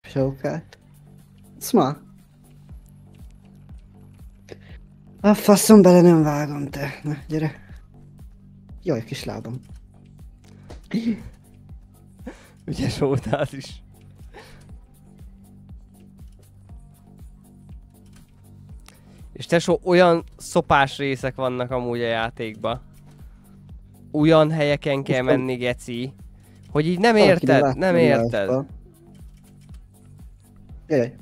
Sókát. Szma. A faszom bele nem vágom, te. Na, gyere. Jaj, kis lábam. Ügyes voltál is. És tesó, olyan szopás részek vannak amúgy a játékban. Olyan helyeken kell menni, geci. Hogy így nem érted, nem érted. Jaj.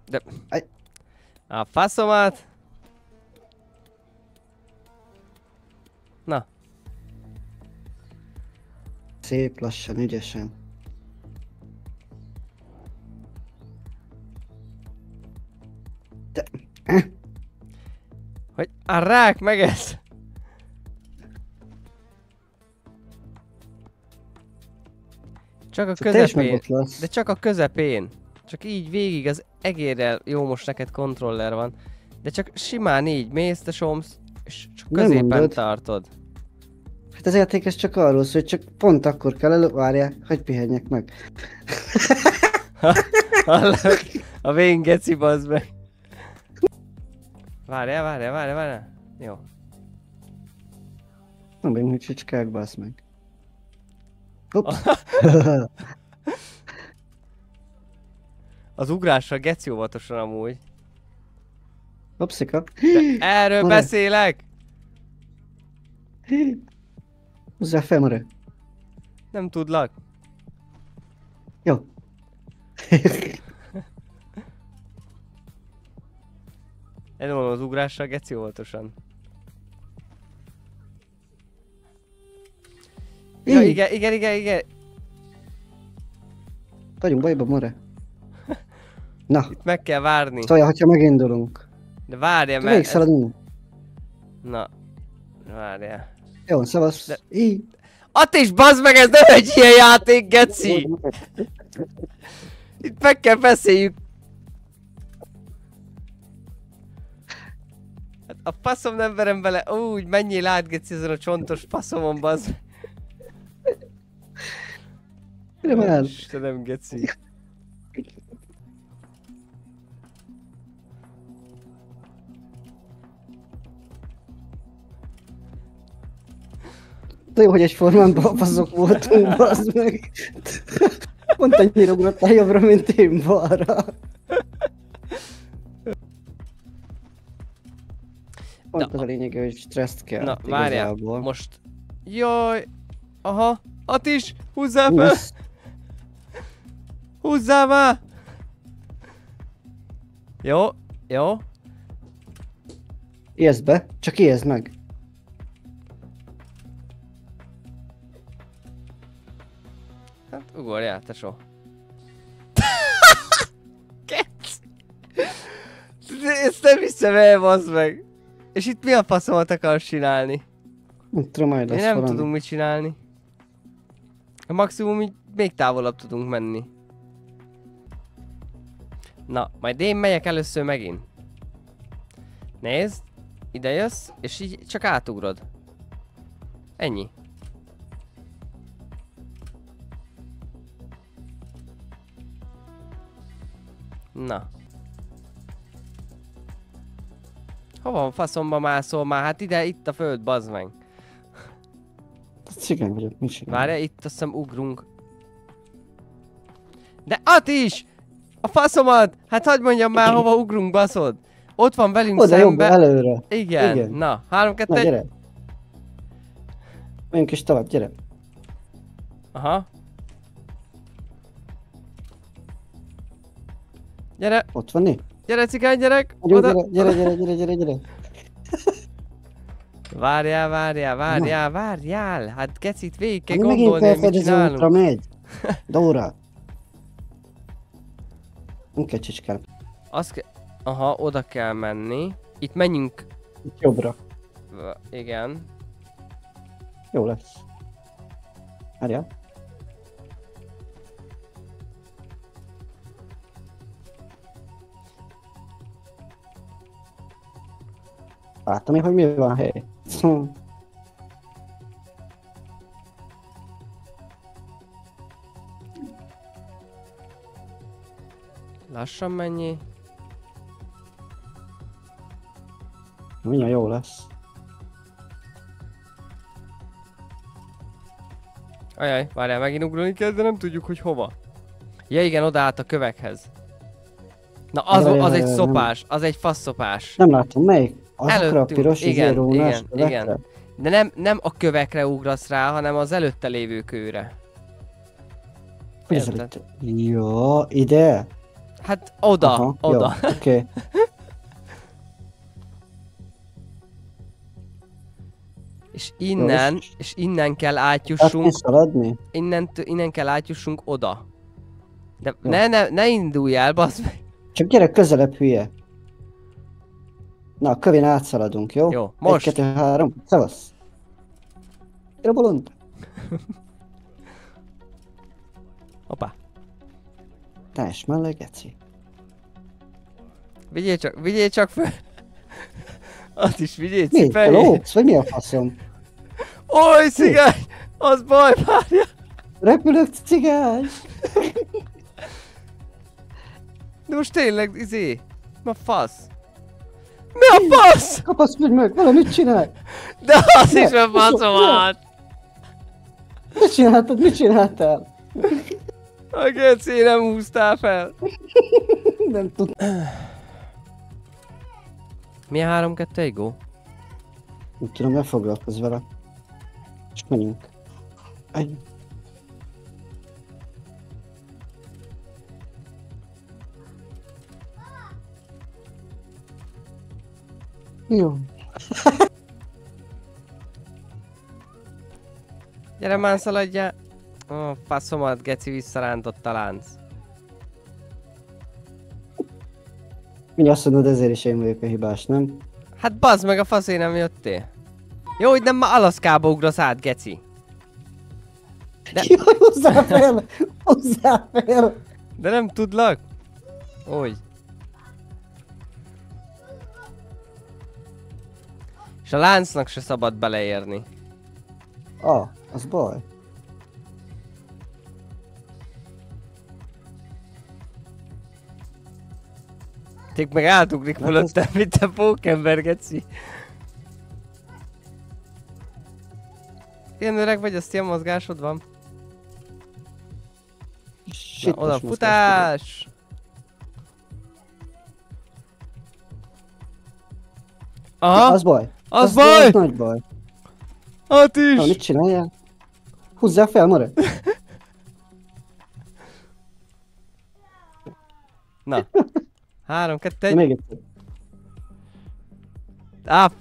De... Aj. A faszomat! Na. Szép lassan, ügyesen. De... Hogy a rák megesz! Csak a közepén. De csak a közepén. Csak így végig az egérrel. Jó, most neked kontroller van. De csak simán így mész, te somsz, és csak középen tartod. Hát az játék ez csak arról szól, hogy csak pont akkor kell elő... Várjál, hogy pihenjek meg. A vén geci, bazd meg. Várjál. Jó. Nem bejön, hogy csicskák, bassz meg. Hopp. Az ugrásra geci óvatosan amúgy. Hopszika. De erről beszélek! Hozzá fel, Mare. Nem tudlak. Jó. Elmondom az ugrásra geci óvatosan. Ja, igen. Vagyunk bajba, Mare. Na. Itt meg kell várni. Szóval, hogyha megindulunk. De várjál, mert... Végszaladunk. Na. Várjál. Jó, szavasz. De... Attis, bazd meg, ez nem egy ilyen játék, geci! Itt meg kell beszéljük. Hát a faszom nem verem bele. Úgy, menjél át, geci, ezen a csontos faszomon, bazd. Mire már? Istenem, geci. De jó, hogy egyformán balfaszok voltunk, bazd meg. Pont annyira ugrottál jobbra, mint én balra. Pont az a lényeg, hogy stresszt kell. Na, várjál, most... Jaj! Aha! Attis! Húzzál fel! Húzzál már! Jó. Ijeszd be, csak ijeszd meg. Hát ugorjál, tesó. Kec! Ezt nem hiszem el, bazd meg! És itt mi a faszomat akarsz csinálni? Nem tudom, majd lesz nem tudunk mit csinálni. A maximum így még távolabb tudunk menni. Na, majd én megyek először megint. Nézd, ide jössz, és így csak átugrod. Ennyi. Na. Hova faszomba mászol már? Hát ide, itt a föld, bazd meg. Cigány vagyok, mit csinálni? Várjál, itt azt hiszem ugrunk. De Attis! A faszomat! Hát hagyd mondjam már, hova ugrunk, baszod. Ott van velünk oda, szembe. Oda, előre. Igen. Na, 3, 2, 1. Na, gyere. Menjünk is tovább, gyere. Aha. Gyere. Ott van né? Gyere, cigány, gyerek! Gyere. Várjál! Hát kecit végig kell megint gondolni, mit felfedező csinálunk. útra megy. Dóra. Nem kell csicskál. Aha, oda kell menni. Itt menjünk. Itt jobbra. Igen. Jó lesz. Várjál. Láttam én, hogy mi van, hely. Lassan mennyi. Mindjárt jó lesz. Ajaj, várjál, megint ugrani kell, de nem tudjuk, hogy hova. Ja igen, odaállt a kövekhez. Na az egy szopás, az egy faszszopás. Nem látom, melyik? Azokra a piros igen. De nem a kövekre ugrasz rá, hanem az előtte lévő kőre. Érted? Jó, ide? Hát oda, aha, oda. Oké. És innen kell Hát átjussunk. szaladni? Innen kell átjussunk oda. De ne indulj el, bazd meg. Csak gyere közelebb, hülye. Na, a kövén átszaladunk, jó? Jó, most. 1, 2, 3, szevasz. Gyere bolond. Hoppá. Társ mellé, geci. Vigyél csak fel. Azt is vigyél Mi? fel. Lóksz? Vagy mi a faszom? Oly, cigány! Az baj, várja! Repülök, cigány! De most tényleg, mi a fasz? Mi a fasz? Kapaszkodj meg, valamit csinálj! De az is a faszomat! Mit csináltad? Mit csináltál? A geci nem húztál fel. Nem tudom. Milyen 3-2-1 go? Nem tudom, ne foglalkozz vele. És menjünk. Egy. Jó. Gyere már, szaladjál! Ó, faszomat, geci, visszarántott a lánc. Mindjárt azt mondod, ezért is én vagyok a hibás, nem? Hát bazd meg, a faszé nem jöttél. Jó, hogy nem ma Alaszkába ugrasz át, geci. De... Jaj, hozzá fel! Hozzá fel! De nem tudlak? Úgy. És a láncnak se szabad beleérni. Az baj. Ték meg átugrik fölöttem, mint a pókember, geci. Ilyen öreg vagy, azt ilyen mozgásod van. Na, oda, futás! Aha! Az baj! Az baj! Az nagy baj! Hát is! Na, mit csináljál? Húzzál fel, mare! Na. 3, 2, 1. Még egyszer.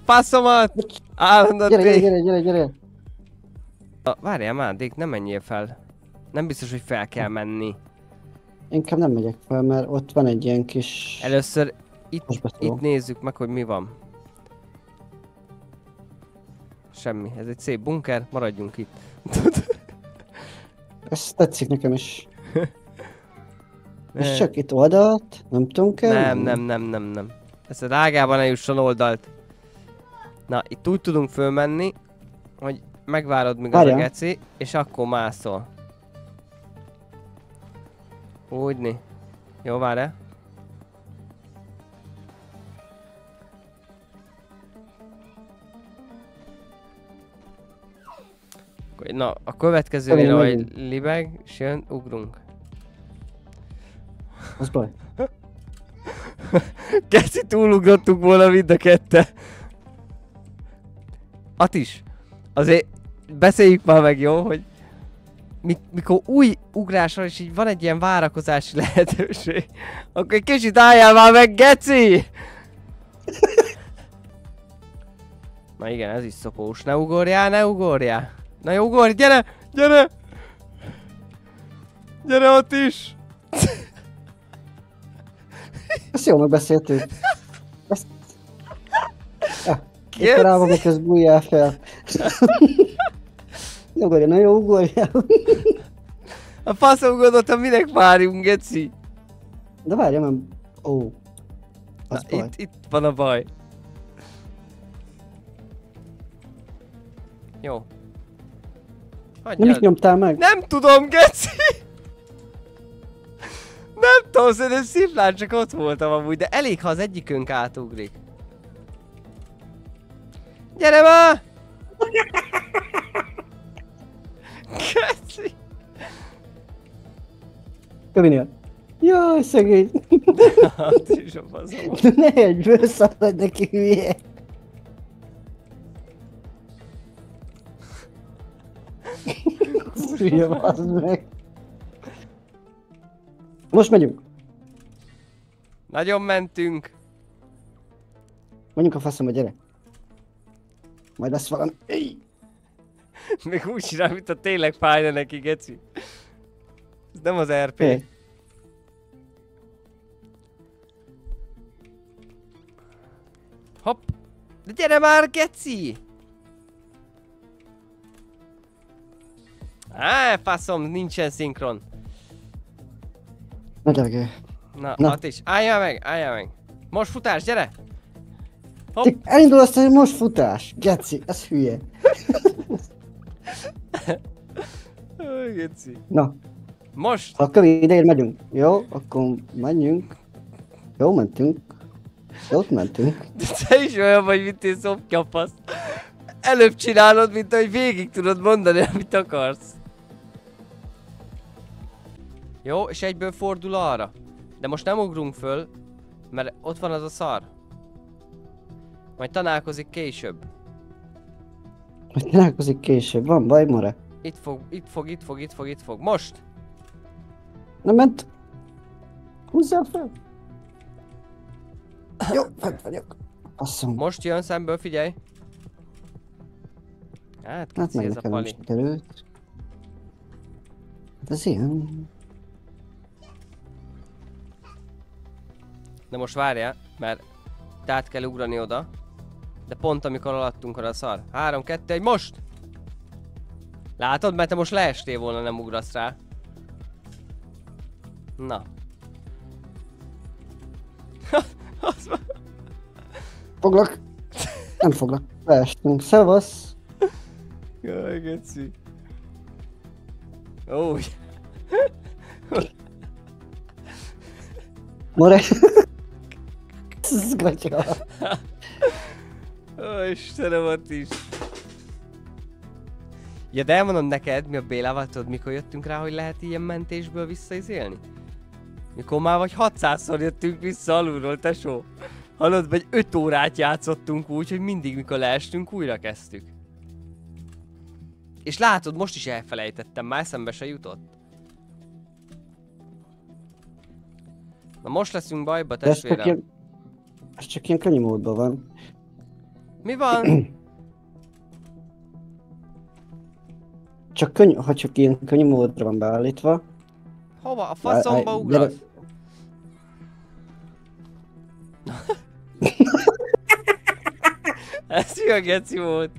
Faszomat! Állandóan Gyere! Várjál már, Dick, nem menjél fel. Nem biztos, hogy fel kell menni. Inkább nem megyek fel, mert ott van egy ilyen kis... Először itt nézzük meg, hogy mi van. Semmi, ez egy szép bunker, maradjunk itt. Ez tetszik nekem is. És csak itt oldalt, nem tudunk el? Nem. Ezt a drágában ne jusson oldalt. Na, itt úgy tudunk fölmenni, hogy megvárod, míg az a geci, és akkor mászol. Úgyni. Jó, várj. Na, a következőnél, ahogy libeg, és jön, ugrunk. Az baj. Geci, túlugrottuk volna mind a kette. Atis, azért beszéljük már meg, jó, hogy mikor új ugrásra is így van egy ilyen várakozási lehetőség, akkor egy kicsit álljál már meg, geci! Na igen, ez is szopós. Ne ugorjál! Na jó, ugorj, gyere! Gyere ott is! Ezt jól megbeszéltük. Ezt... Itt rám, miközben bújjál fel. Jó, ugorjál. A faszom gondoltam, minek várjunk, geci? De várjál, nem... Itt van a baj. Jó. Nem is nyomtál meg? Nem tudom, geci! Nem tudom, szerintem szimplán csak ott voltam amúgy, de elég, ha az egyikünk átugrik. Gyere már! Geci! Kövinél. Jaj, szegény. Hát is a faszom. Ne egyből szalad neki, hülye. Hülye, bazd meg. Most megyünk. Nagyon mentünk. Menjünk a faszomba, gyere. Majd lesz valami. Még úgy csinál, mint a tényleg fájna neki, geci. Ez nem az RP. Hey. Hopp! De gyere már, geci! Á, faszom, nincsen szinkron. Na gyerege. Na, ott is. Álljál meg! Most futás, gyere! Hopp! Elindul aztán, hogy most futás. Geci, ez hülye. Geci. Na. Most! Ha kövi ideér, megyünk. Jó, akkor menjünk. Jó, mentünk. Jót mentünk. De te is olyan vagy, mint én szopkyapasz. Előbb csinálod, mint ahogy végig tudod mondani, amit akarsz. Jó, és egyből fordul arra. De most nem ugrunk föl, mert ott van az a szar. Majd találkozik később. Majd találkozik később. Van baj, more? Itt fog. Most! Nem ment. Húzzál fel. Jó, fent vagyok. Asszom. Most jön szemből, figyelj! Hát, Hát kicsi meg ez a nekem is pali. sikerült. Hát ez ilyen. De most várjál, mert te át kell ugrani oda. De pont amikor alattunk arra a szar. 3, 2, 1, most! Látod? Mert te most leestél volna, nem ugrasz rá. Na. Foglak. Nem foglak. Leestünk. Szevasz. Jaj, geci. Ó. More. Ez gatya. Ó, Istenem, ott is. Ja, de elmondom neked, mi a Bélával, tudod, mikor jöttünk rá, hogy lehet ilyen mentésből visszaizélni? Mikor már vagy 600-szor jöttünk vissza alulról, tesó. Hallod, vagy 5 órát játszottunk úgy, hogy mindig, mikor leestünk, újra kezdtük. És látod, most is elfelejtettem, már eszembe se jutott. Na most leszünk bajba, testvérem. Ez csak ilyen könnyű módban van. Mi van? Csak könnyű, ha csak ilyen könnyű módra van beállítva. Hova? A faszomba ugrasz? Ez mi a geci volt?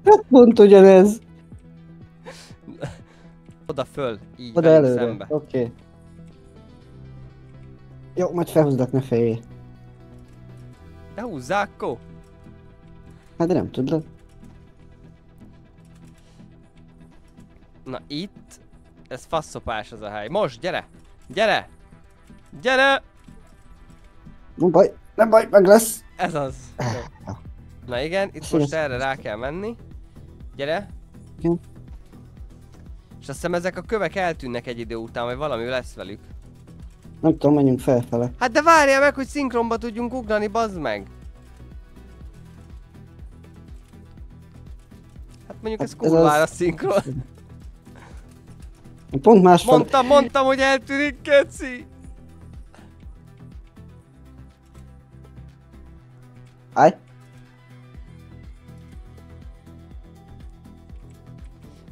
Hát pont ugyanez. Oda föl, így Oda velünk előre, szembe. oké. Jó, majd felhúzdak, ne féljél. De húzzák, kó! Hát de nem tudod. Na itt, ez faszopás az a hely. Most, gyere! Gyere! Gyere! Nem baj, meg lesz. Ez az. Jó. Na igen, itt most erre rá kell menni. Gyere! Jó. És azt hiszem ezek a kövek eltűnnek egy idő után, vagy valami lesz velük. Nem tudom, menjünk felfele. Hát de várjál meg, hogy szinkronba tudjunk ugrani, bazd meg! Hát mondjuk ez kurvára szinkron. Pont másfél. Mondtam, hogy eltűnik, keci! Állj!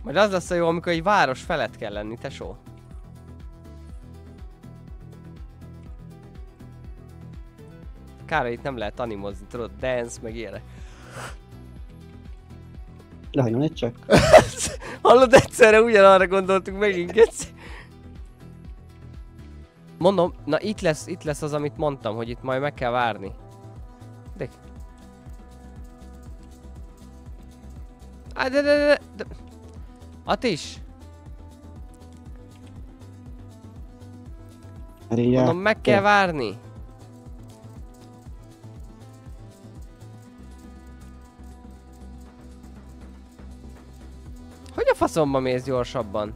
Majd az lesz a jó, amikor egy város felett kell lenni, tesó. Kár, hogy itt nem lehet animozni, tudod, dance, meg ilyenek. De hagyom egy csak. Hallod, egyszerre ugyanarra gondoltunk megint, geci. Mondom, na itt lesz az, amit mondtam, hogy itt majd meg kell várni. De. De. Atis! Mondom, meg kell várni. Hogy a faszomba mész gyorsabban?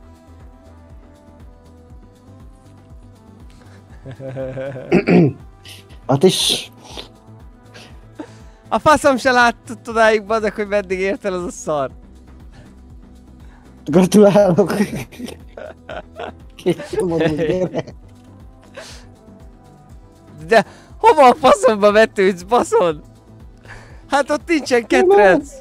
Atis! A faszom se látott odáig, bazeg, hogy meddig ért el az a szar. Gratulálok! Két csomódú gyere. De hova a faszomba vetődsz, baszod? Hát ott nincsen ketrenc!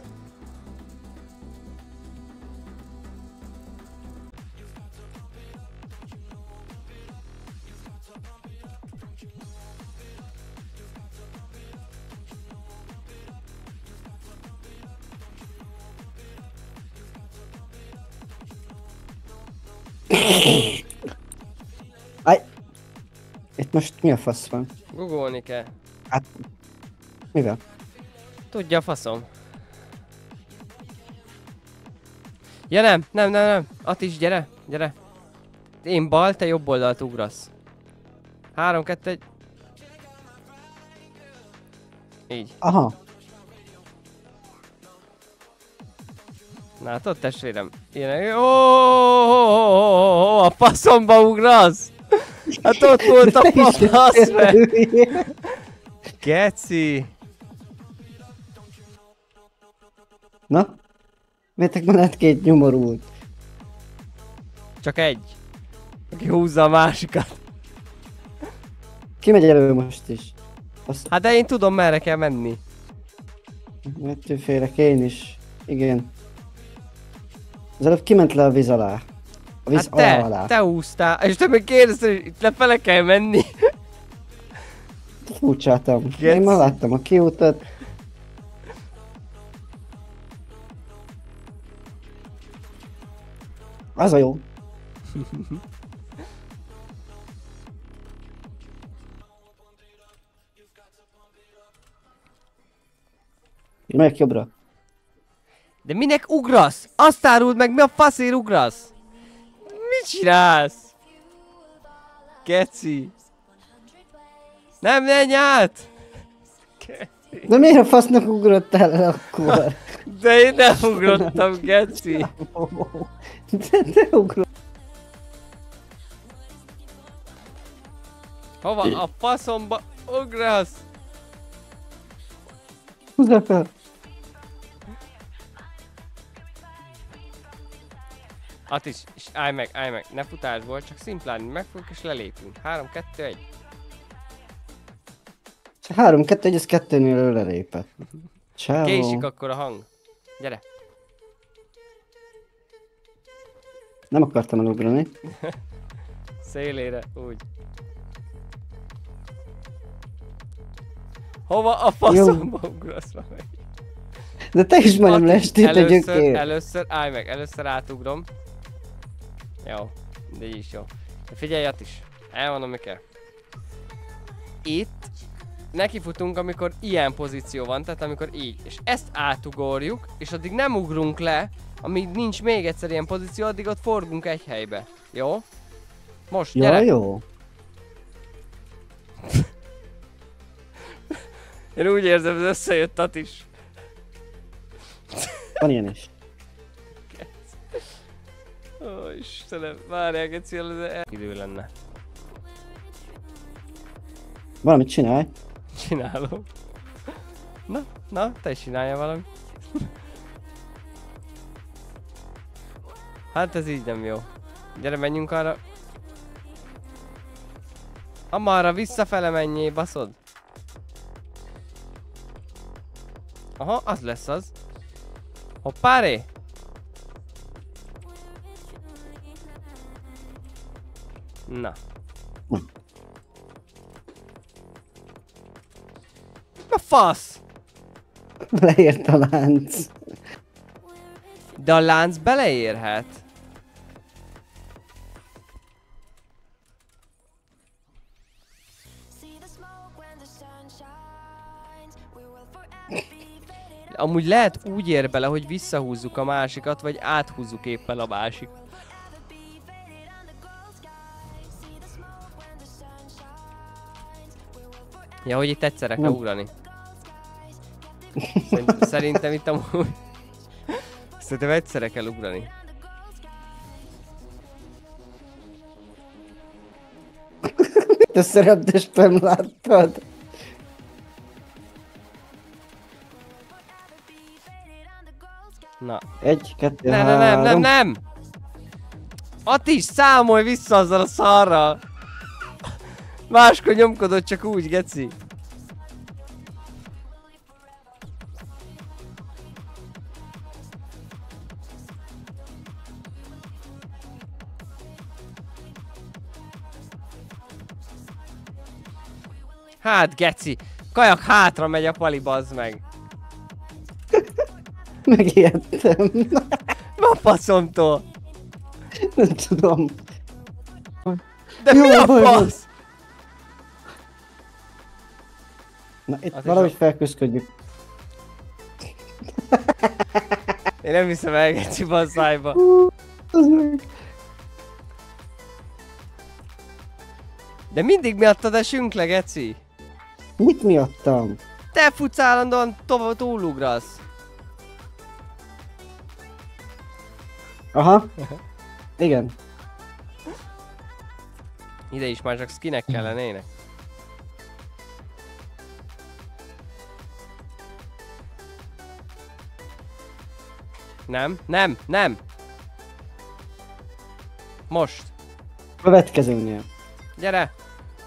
Aj! Itt most mi a fasz van? Googolni kell. Hát... Mivel? Tudja a faszom. Ja nem. Atis, gyere. Én bal, te jobb oldalt ugrasz. 3, 2, 1. Így. Aha. Látod, testvérem? Ilyen... A faszomba ugrasz! Hát ott volt a fasz, Geci! Na? Miért menet két nyomorult? Csak egy. Aki húzza a másikat. Ki megy elő most is? Azt... Hát de én tudom, merre kell menni. Ettől félek én is. Igen. Az előbb kiment le a víz alá. A víz Hát alá. te húztál. És te még kérdezted, hogy itt lefele kell menni. Furcsáltam. Én már láttam a kiutat. Az a jó. Én megyek jobbra. De minek ugrasz? Azt áruld meg, mi a faszért ugrasz? Mit csinálsz? Geci. Nem menj át! Geci. De miért a fasznak ugrottál el akkor? De én nem ugrottam, Geci. De te ugrott. Hova a faszomba ugrasz? Húzzál fel. Atis, és állj meg, ne futásból, csak szimplán megfogjuk és lelépünk. 3, 2, 1. 3, 2, 1, ez 2-nél előrelépett. Ciao. Késik akkor a hang. Gyere. Nem akartam elugrani. Szélére, úgy. Hova a faszomba ugrasz meg? De te is majdnem leestél, te gyökér. Először, állj meg, először átugrom. Jó, de így is jó. De figyelj, is. Elmondom, mi kell. Itt nekifutunk, amikor ilyen pozíció van, tehát amikor így. És ezt átugorjuk, és addig nem ugrunk le, amíg nincs még egyszer ilyen pozíció, addig ott forgunk egy helybe. Jó? Most, gyere! Ja, jó. Én úgy érzem, ez összejött, Atis. Van ilyen is. Ó, Istenem, várjál, Geci, idő lenne. Valamit csinálj. Csinálom. Na, te is csinálja valami. Hát ez így nem jó. Gyere, menjünk arra. Amarra visszafele menjél, baszod. Aha, az lesz az. Hoppáré! Na. A fasz! Leért a lánc. De a lánc beleérhet. Amúgy lehet úgy ér bele, hogy visszahúzzuk a másikat, vagy áthúzzuk éppen a másik. Ja, hogy itt egyszerre kell ugrani. Szerintem itt amúgy... Szerintem egyszerre kell ugrani. Te szereptést nem láttad? Na. 1, 2, Nem, 3. nem, nem, nem! Attis, számolj vissza azzal a szarral! Máskor nyomkodod csak úgy, geci. Hát, geci. Kajak hátra megy a pali, bazd meg. Megijedtem. Ma faszomtól. Nem tudom. De Jó, mi a baj, fasz? Na itt Az valahogy felküszködjük. Én nem hiszem el, geci, basszájba. De mindig miattad esünk le, geci. Mit miattam? Te futsz állandóan, túlugrasz. Aha. Igen. Ide is már csak skinek kellenének. Nem, nem, nem! Most! Következőnél. Gyere!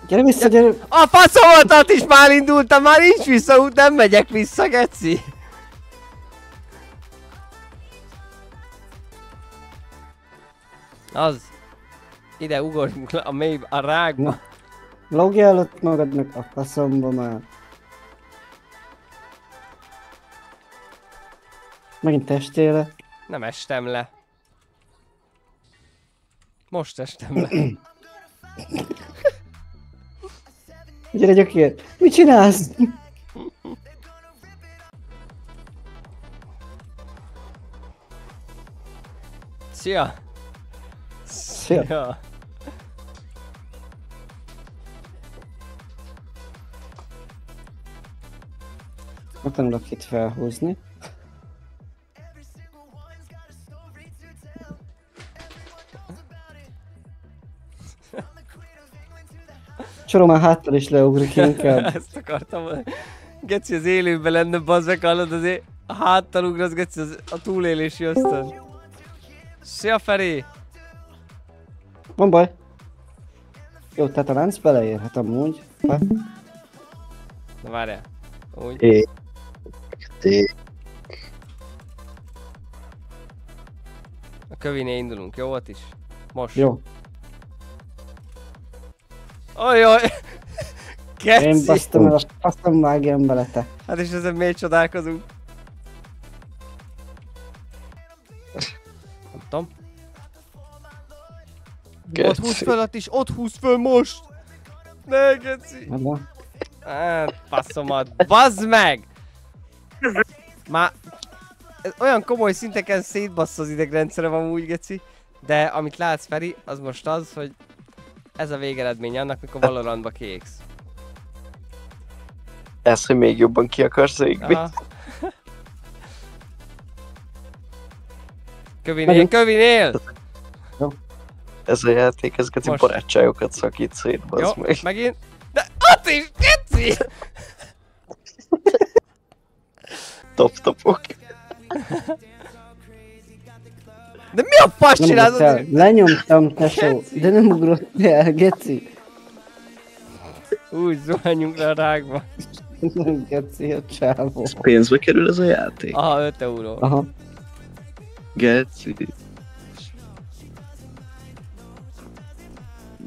Gyere vissza, gyere! A faszomat is már indultam, már nincs visszaút, nem megyek vissza, geci! Az! Ide ugorjunk le a mély, a rágba. Na. Logjál ott magadnak a faszomba már. Megint testéle. Nem estem le. Most estem le. Gyere gyökér! Mit csinálsz? Szia! Szia! Megtanulok itt felhúzni. Csorom már háttal is leugrik inkább. Ezt akartam mondani. Geci, az élőben lenne, bazzeg, hallod, azért a háttal ugrasz, geci, a túlélési ösztön. Szia, Feri! Van baj. Jó, tehát a lánc beleérhet amúgy. Ha? Na várjál. Úgy. A kövinél indulunk, jó volt is? Most. Jó. Ajaj! Geci! Én basztam el a faszom, vágjam bele te. Hát és ezen miért csodálkozunk? Nem tudom. Ott húz föl Attis, ott húz föl most! Ne, geci! Ebben. Hát, passzomat, bazd meg! Már... Ez olyan komoly szinteken szétbassz az idegrendszerem amúgy, geci. De amit látsz, Feri, az most az, hogy ez a végeredmény annak, mikor Valorantba kiégsz. Ez, hogy még jobban ki akarsz égni. Kövinél, kövinél! Ez a játék, ez geci barátságokat szakít szét, bazd meg. Megint. De ott is, geci! Top-topok. De mi a fasz csinálod? Lenyomtam, tesó, de nem ugrott el, geci. Úgy zuhanjunk le a rákba. Geci a csávó. Ez pénzbe kerül ez a játék? Aha, 5 euró. Aha. Geci.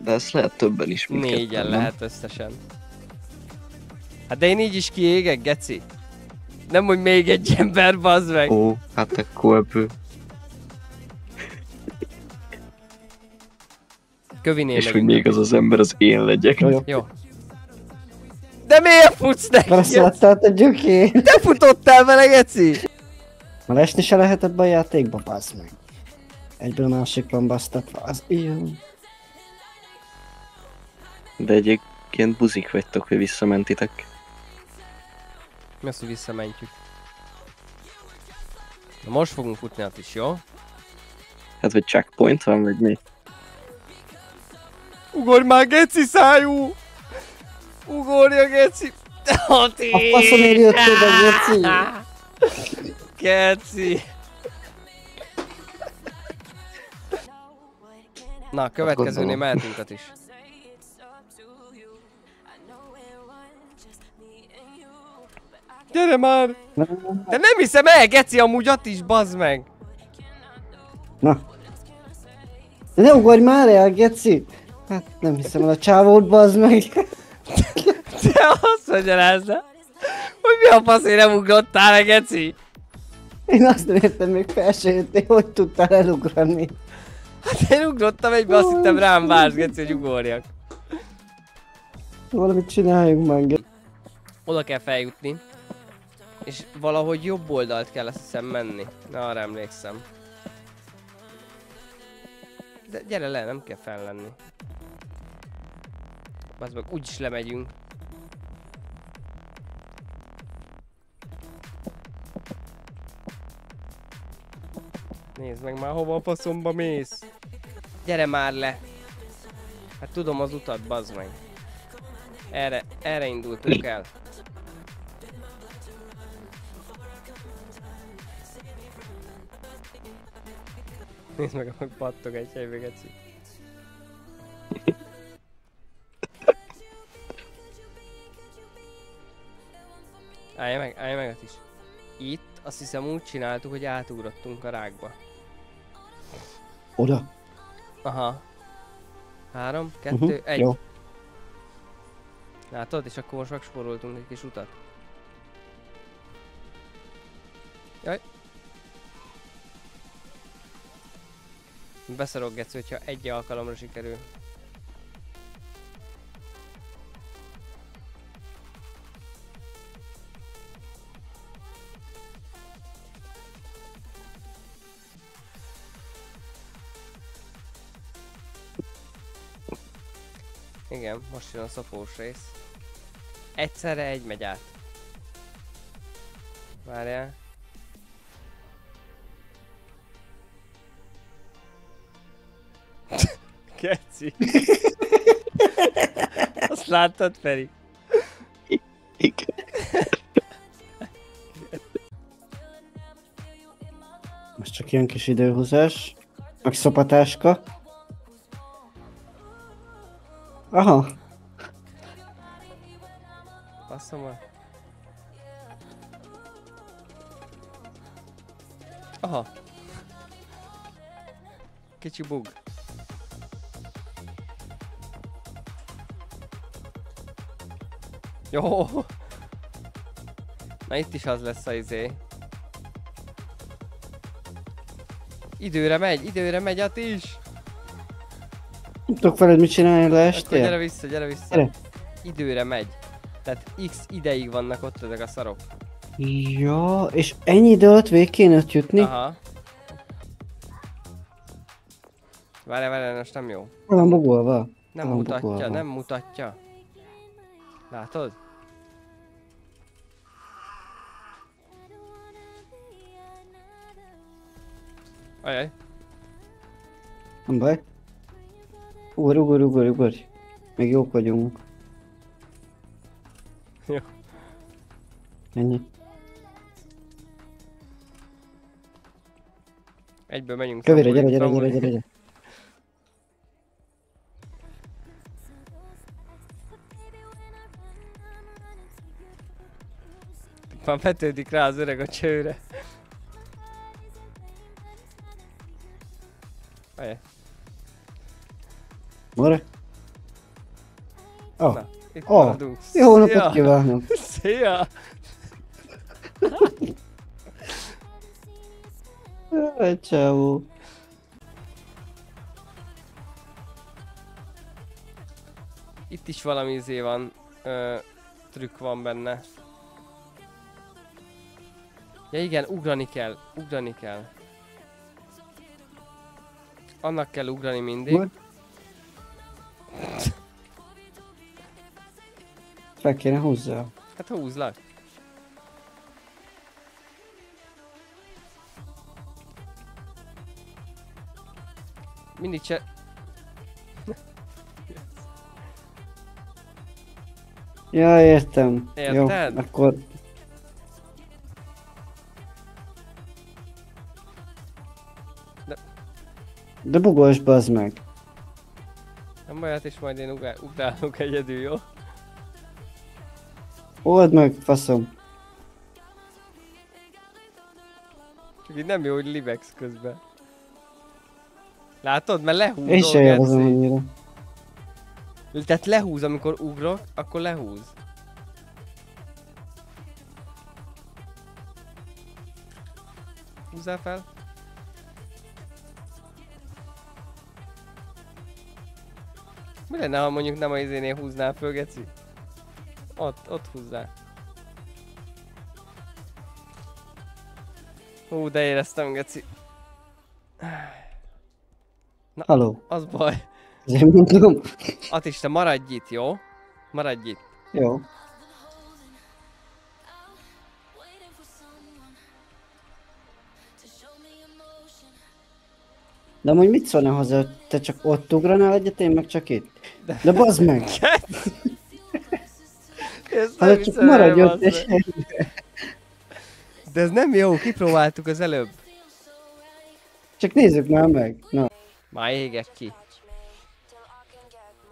De ezt lehet többen is, mint 4-en ketten, lehet összesen. Hát de én így is kiégek, geci. Nem, hogy még egy ember, bazd meg. Ó, hát akkor ebből. Kövinél És hogy még az az ember az én legyek. Jó, jó. Jó. De miért futsz neki? Beleszaladtál a gyökér. Te futottál vele, geci! Már esni se lehetett be a játékba, bazd meg. Egyből a másikon basztatva, az ilyen. De egyébként buzik vagytok, hogy visszamentitek. Mi az, hogy visszamentjük? Na most fogunk futni át is, jó? Hát vagy checkpoint van, vagy mi? Ugorj már, geci szájú! Ugorja, geci! A faszomért jöttél be, geci! Geci! Na, a következőnél mehetünk át is. Gyere már! De nem hiszem el, geci, amúgy ott is, bazd meg! Na. De ne ugorj már el, geci! Hát nem hiszem el a csávót, bazd meg. Te azt magyarázza, hogy mi a faszé nem ugrottál le, geci? Én azt nem értem, még fel se jöttél, hogy tudtál elugrani. Hát én ugrottam egybe, azt hittem rám vársz, geci, hogy ugorjak. Valamit csináljunk már, geci. Oda kell feljutni. És valahogy jobb oldalt kell, azt hiszem, menni. Na, arra emlékszem. De gyere le, nem kell fel lenni. Bazd meg, úgyis lemegyünk. Nézd meg már, hova a faszomba mész. Gyere már le. Hát tudom az utat, bazd meg. Erre indultunk el. Nézd meg, ahogy pattog egy helybe, geci. Állj meg ott is. Itt azt hiszem úgy csináltuk, hogy átugrottunk a rákba. Oda. Aha. 3, 2, 1. Jó. Látod? És akkor most megspóroltunk egy kis utat. Jaj. Beszarok, geci, hogyha egy alkalomra sikerül. Igen, most jön a szopós rész. Egyszerre egy megy át. Várjál. Keci. Azt láttad, Feri? Igen. Most csak ilyen kis időhúzás. Meg szopatáska. Aha. Basszom már. Aha. Kicsi bug. Jó. Na itt is az lesz a izé. Időre megy át is. Nem tudok veled mit csinálni, leestél? Gyere vissza. Gyere. Időre megy. Tehát x ideig vannak ott ezek a szarok. Ja, és ennyi idő alatt végig kéne ott jutni? Aha. Várjál, most nem jó. Van bugolva. Nem Van mutatja, bugolva. nem mutatja. Látod? Ajaj. Nem baj. Ugorj. Még jók vagyunk. Jó. Ennyi. Egyből menjünk. Kövére, szamulni. gyere. Már vetődik rá az öreg a csőre. Ajaj. Mora? Oh. Na, itt Oh. maradunk. Jó Szia! napot kívánok! Szia! Jaj, csávó. Itt is valami izé van. trükk van benne. Ja igen, ugrani kell, ugrani kell. Annak kell ugrani mindig. Majd. Fel kéne húzzál. Hát húzlak. Mindig se... Ja, értem. Érted? Jó, akkor... De bugolj, bazd meg. Nem baj, hát is majd én ugrálok egyedül, jó? Old meg, faszom. Csak így nem jó, hogy libegsz közben. Látod? Mert lehúzol, Én sem élvezem Geci. annyira. Tehát lehúz, amikor ugrok, akkor lehúz. Húzzál fel. Mi lenne, ha mondjuk nem a izénél húznál föl, Geci? Ott húzzál. Hú, de éreztem, Geci. Haló. Az baj. Ezért mondom. Atista, maradj itt, jó? Maradj itt. Jó. De amúgy mit szólna hozzá, hogy te csak ott ugranál egyet, én meg csak itt? De bazd meg! Hát csak maradj ott és... De ez nem jó, kipróbáltuk az előbb. Csak nézzük már meg. Na. Már égek ki.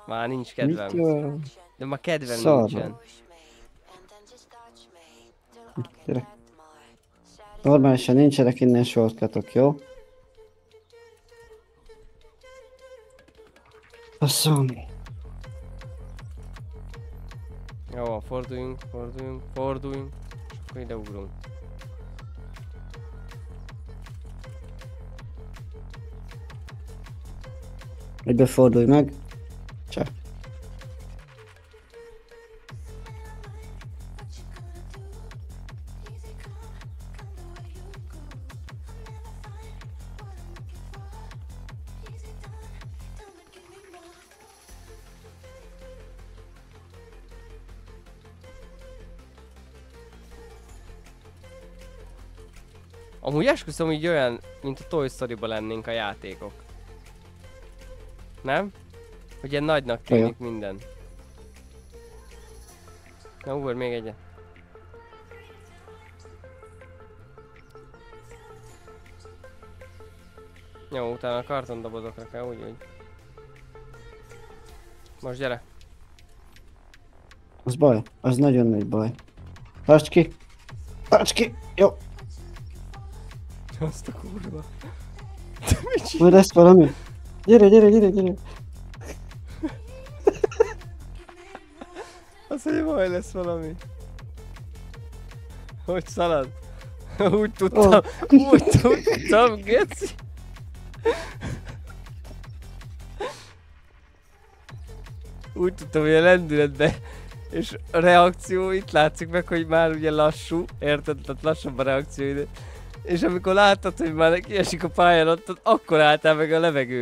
Már nincs Mit kedvem. jó? De már kedvem Szarva. nincsen. Gyere. Normálisan nincsenek innen shortcutok, jó? Faszom. Jó van, forduljunk, forduljunk, forduljunk. És akkor ide ugrunk. Egybe fordulj meg. Csak. Amúgy esküszöm, így olyan, mint a Toy Story-ba lennénk a játékok. Nem? Hogy ilyen nagynak tűnik minden. Na ugorj még egyet. Jó, utána a kartondobozokra kell, úgy. Most gyere. Az baj. Az nagyon nagy baj. Tarts ki! Tarts ki! Jó. Azt a kurva. Majd lesz valami. Gyere, gyere, gyere, gyere. Azt mondja, majd lesz valami. Hogy szalad? Úgy tudtam, úgy tudtam, geci. Úgy tudtam, hogy a lendületbe és a reakció itt látszik meg, hogy már ugye lassú, érted? Tehát lassabb a reakcióidő. És amikor láttad, hogy már kiesik a pályán, ott akkor álltál meg a levegő.